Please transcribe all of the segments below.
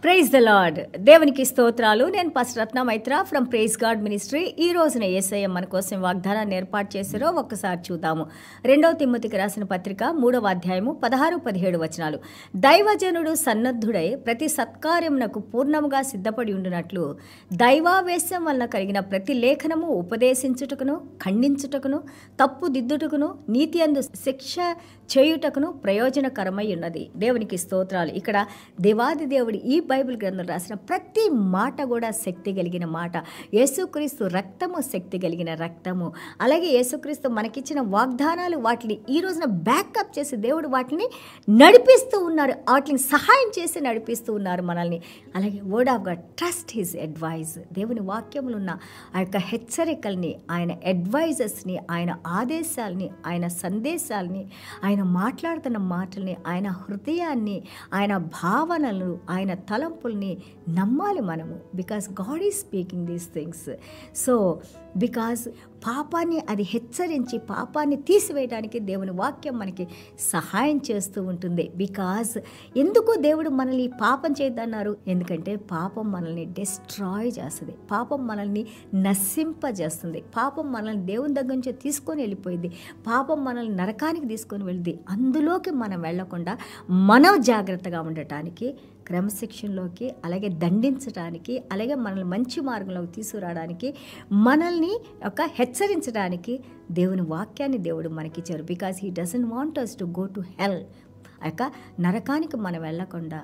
Praise the lord. దేవునికి స్తోత్రాలు. నేను pastor Ratna Maitra from praise God ministry. ఈ రోజున యేసయ్య మన కోసం వాగ్దానాన్ని ఏర్పాటు చేశారో ఒక్కసారి చూద్దాము. 2వ తిమోతికి రాసిన పత్రిక 3వ అధ్యాయము 16-17 వచనాలు. దైవజనుడు సన్నద్ధుడై ప్రతి సత్కార్యమునకు పూర్ణముగా సిద్ధపడి ఉండునట్లు దైవావేశం వలన కలిగిన ప్రతి లేఖనము ఉపదేశించుటకును, ఖండించుటకును, తప్పు దిద్దుటకును, నీతి అందు శిక్ష చేయుటకును ప్రయోజనకరమై ఉన్నది. దేవునికి స్తోత్రాలు. ఇక్కడ దేవాది దేవుడు ఈ బైబిల్ గ్రంథం రాసిన ప్రతి మాట కూడా శక్తి కలిగిన మాట. యేసుక్రీస్తు రక్తము శక్తి కలిగిన రక్తము. అలాగే యేసుక్రీస్తు మనకిచ్చిన వాగ్దానాలు వాటిని ఈ రోజున బ్యాకప్ చేసి దేవుడు వాటిని నడిపిస్తూ ఉన్నారు, వాటిని సహాయం చేసి నడిపిస్తూ ఉన్నారు మనల్ని. అలాగే word of God, trust his advice. దేవుని వాక్యములు ఉన్న ఆ యొక్క హెచ్చరికల్ని, ఆయన అడ్వైజెస్ని, ఆయన ఆదేశాలని, ఆయన సందేశాలని, ఆయన మాట్లాడుతున్న మాటల్ని, ఆయన హృదయాన్ని, ఆయన భావనలు, ఆయన తలంపుల్ని నమ్మాలి మనము. Because God is speaking these things. So because పాపాన్ని అది హెచ్చరించి పాపాన్ని తీసివేయడానికి దేవుని వాక్యం మనకి సహాయం చేస్తూ ఉంటుంది. బికాస్ ఎందుకు దేవుడు మనల్ని పాపం చేద్దన్నారు? ఎందుకంటే పాపం మనల్ని డిస్ట్రాయ్ చేస్తుంది, పాపం మనల్ని నశింపజేస్తుంది, పాపం మనల్ని దేవుని దగ్గర నుంచి తీసుకొని వెళ్ళిపోయింది, పాపం మనల్ని నరకానికి తీసుకొని వెళ్తుంది. అందులోకి మనం వెళ్లకుండా మనం జాగ్రత్తగా ఉండటానికి, క్రమశిక్షణలోకి, అలాగే దండించడానికి, అలాగే మనల్ని మంచి మార్గంలోకి తీసుకురావడానికి, మనల్ని ఒక హెచ్చరించడానికి దేవుని వాక్యాన్ని దేవుడు మనకిచ్చారు. Because he doesn't want us to go to hell. యొక్క నరకానికి మనం వెళ్లకుండా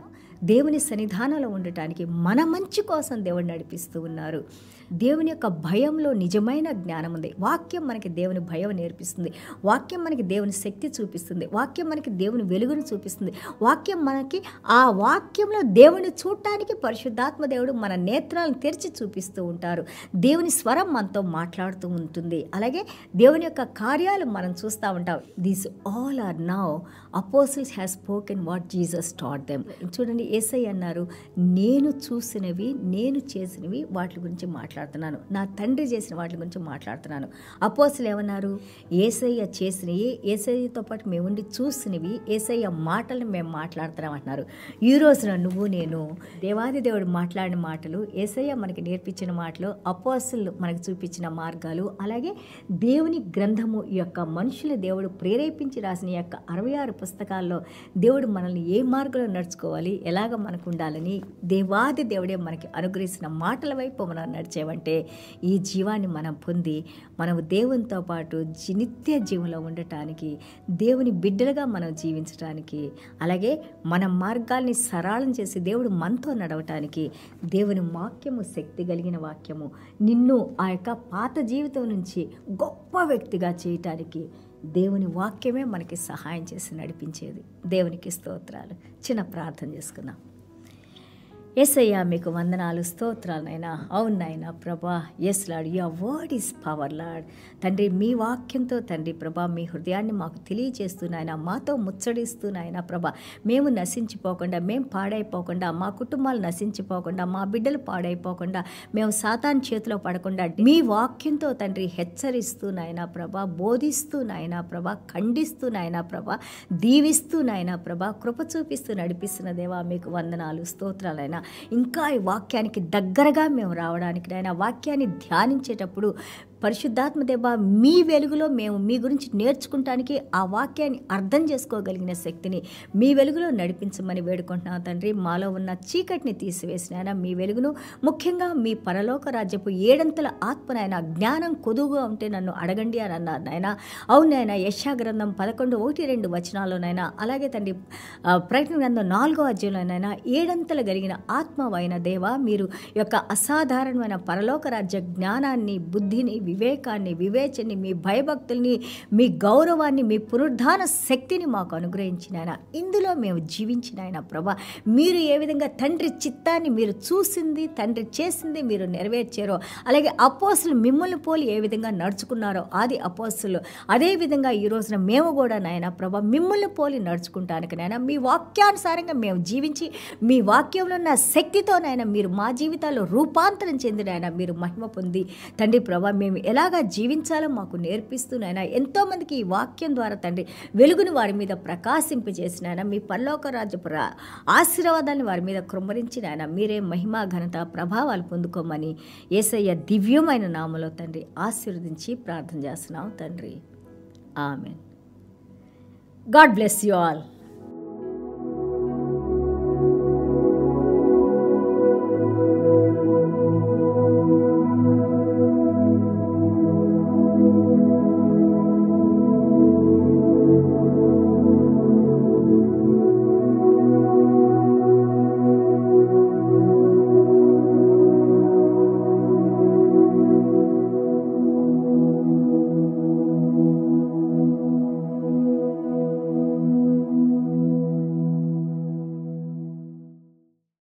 దేవుని సన్నిధానంలో ఉండటానికి మన మంచి కోసం దేవుడు నడిపిస్తూ ఉన్నారు. దేవుని యొక్క భయంలో నిజమైన జ్ఞానం ఉంది. వాక్యం మనకి దేవుని భయం నేర్పిస్తుంది, వాక్యం మనకి దేవుని శక్తి చూపిస్తుంది, వాక్యం మనకి దేవుని వెలుగును చూపిస్తుంది, వాక్యం మనకి ఆ వాక్యంలో దేవుని చూడటానికి పరిశుద్ధాత్మ దేవుడు మన నేత్రాలను తెరిచి చూపిస్తూ ఉంటారు. దేవుని స్వరం మనతో మాట్లాడుతూ ఉంటుంది. అలాగే దేవుని యొక్క కార్యాలు మనం చూస్తూ ఉంటాం. These all are now apostles have spoken what Jesus taught them. చూడండి, యేసయ్య అన్నారు, నేను చూసినవి, నేను చేసినవి వాటి గురించి మాట్లాడుతున్నాను, నా తండ్రి చేసిన వాటి గురించి మాట్లాడుతున్నాను. అపోస్తులు ఏమన్నారు? యేసయ్య చేసినవి, యేసయ్యతో పాటు మేము ఉండి చూసినవి, యేసయ్య మాటలు మేము మాట్లాడుతున్నాం అంటున్నారు. ఈ రోజున నువ్వు నేను దేవాది దేవుడు మాట్లాడిన మాటలు, యేసయ్య మనకి నేర్పించిన మాటలు, అపోస్తులు మనకు చూపించిన మార్గాలు, అలాగే దేవుని గ్రంథము యొక్క మనుషుల దేవుడు ప్రేరేపించి రాసిన యొక్క 66 పుస్తకాల్లో దేవుడు మనల్ని ఏ మార్గంలో నడుచుకోవాలి, ఎలాగ మనకు ఉండాలని దేవాది దేవుడే మనకి అనుగ్రహించిన మాటల వైపు మనం నడిచేవంటే ఈ జీవాన్ని మనం పొంది మనం దేవునితో పాటు నిత్య జీవంలో ఉండటానికి, దేవుని బిడ్డలుగా మనం జీవించడానికి, అలాగే మన మార్గాల్ని సరళం చేసి దేవుడు మనతో నడవటానికి దేవుని వాక్యము శక్తి కలిగిన వాక్యము నిన్ను ఆ యొక్క పాత జీవితం నుంచి గొప్ప వ్యక్తిగా చేయటానికి దేవుని వాక్యమే మనకి సహాయం చేసి నడిపించేది. దేవునికి స్తోత్రాలు. చిన్న ప్రార్థన చేసుకుందాం. యేసయ్య మీకు వందనాలు, స్తోత్రాలు నాయనా. అవును నాయనా ప్రభా, yes Lord, your word is power Lord. తండ్రి, మీ వాక్యంతో తండ్రి ప్రభా మీ హృదయాన్ని మాకు తెలియజేస్తూ నాయన, మాతో ముచ్చడిస్తూ నాయన ప్రభా, మేము నశించిపోకుండా, మేము పాడైపోకుండా, మా కుటుంబాలు నశించిపోకుండా, మా బిడ్డలు పాడైపోకుండా, మేము సాతాను చేతిలో పడకుండా మీ వాక్యంతో తండ్రి హెచ్చరిస్తూ నాయన ప్రభా, బోధిస్తూ నాయన ప్రభా, ఖండిస్తూ నాయన ప్రభా, దీవిస్తూ నాయన ప్రభా, కృప చూపిస్తూ నడిపిస్తున్న దేవా మీకు వందనాలు, స్తోత్రాలైనా. ఇంకా ఈ వాక్యానికి దగ్గరగా మేము రావడానికి నాయన, వాక్యాన్ని ధ్యానించేటప్పుడు పరిశుద్ధాత్మ దేవా మీ వెలుగులో మేము మీ గురించి నేర్చుకుంటానికి, ఆ వాక్యాన్ని అర్థం చేసుకోగలిగిన శక్తిని మీ వెలుగులో నడిపించమని వేడుకుంటున్నాం తండ్రి. మాలో ఉన్న చీకటిని తీసివేసిన మీ వెలుగును, ముఖ్యంగా మీ పరలోక రాజ్యపు 7 ఆత్మనైనా జ్ఞానం కొదువుగా ఉంటే నన్ను అడగండి అని అన్నారు నాయన. అవునైనా యెషయా గ్రంథం 11:1-2 వచనాల్లోనైనా, అలాగే తండ్రి ప్రకటన గ్రంథం 4వ అధ్యాయంలోనైనా 7 కలిగిన ఆత్మవైన దేవా, మీరు యొక్క అసాధారణమైన పరలోక రాజ్య జ్ఞానాన్ని, బుద్ధిని, వివేకాన్ని, వివేచనని, మీ భయభక్తుల్ని, మీ గౌరవాన్ని, మీ పునరుద్ధాన శక్తిని మాకు అనుగ్రహించిన ఆయన, ఇందులో మేము జీవించిన ఆయన ప్రభా, మీరు ఏ విధంగా తండ్రి చిత్తాన్ని మీరు చూసింది, తండ్రి చేసింది మీరు నెరవేర్చారో, అలాగే అపోస్తులు మిమ్మల్ని పోలి ఏ విధంగా నడుచుకున్నారో ఆది అపోస్తులు, అదేవిధంగా ఈ రోజున మేము కూడా నాయన ప్రభా మిమ్మల్ని పోలి నడుచుకుంటానికి నాయన, మీ వాక్యానుసారంగా మేము జీవించి మీ వాక్యంలో ఉన్న శక్తితో నాయన మీరు మా జీవితాల్లో రూపాంతరం చెందిన ఆయన మీరు మహిమ పొంది తండ్రి ప్రభా మేము ఎలాగా జీవించాలో మాకు నేర్పిస్తూ నాయన ఎంతోమందికి ఈ వాక్యం ద్వారా తండ్రి వెలుగుని వారి మీద ప్రకాశింపజేసిన ఆయన మీ పరలోక రాజ్యపు ఆశీర్వాదాన్ని వారి మీద కృమ్మరించి నాయన మీరే మహిమ ఘనత ప్రభావాలు పొందుకోమని యేసయ్య దివ్యమైన నామములో తండ్రి ఆశీర్వదించి ప్రార్థన చేస్తున్నాం తండ్రి. Amen. God bless you all.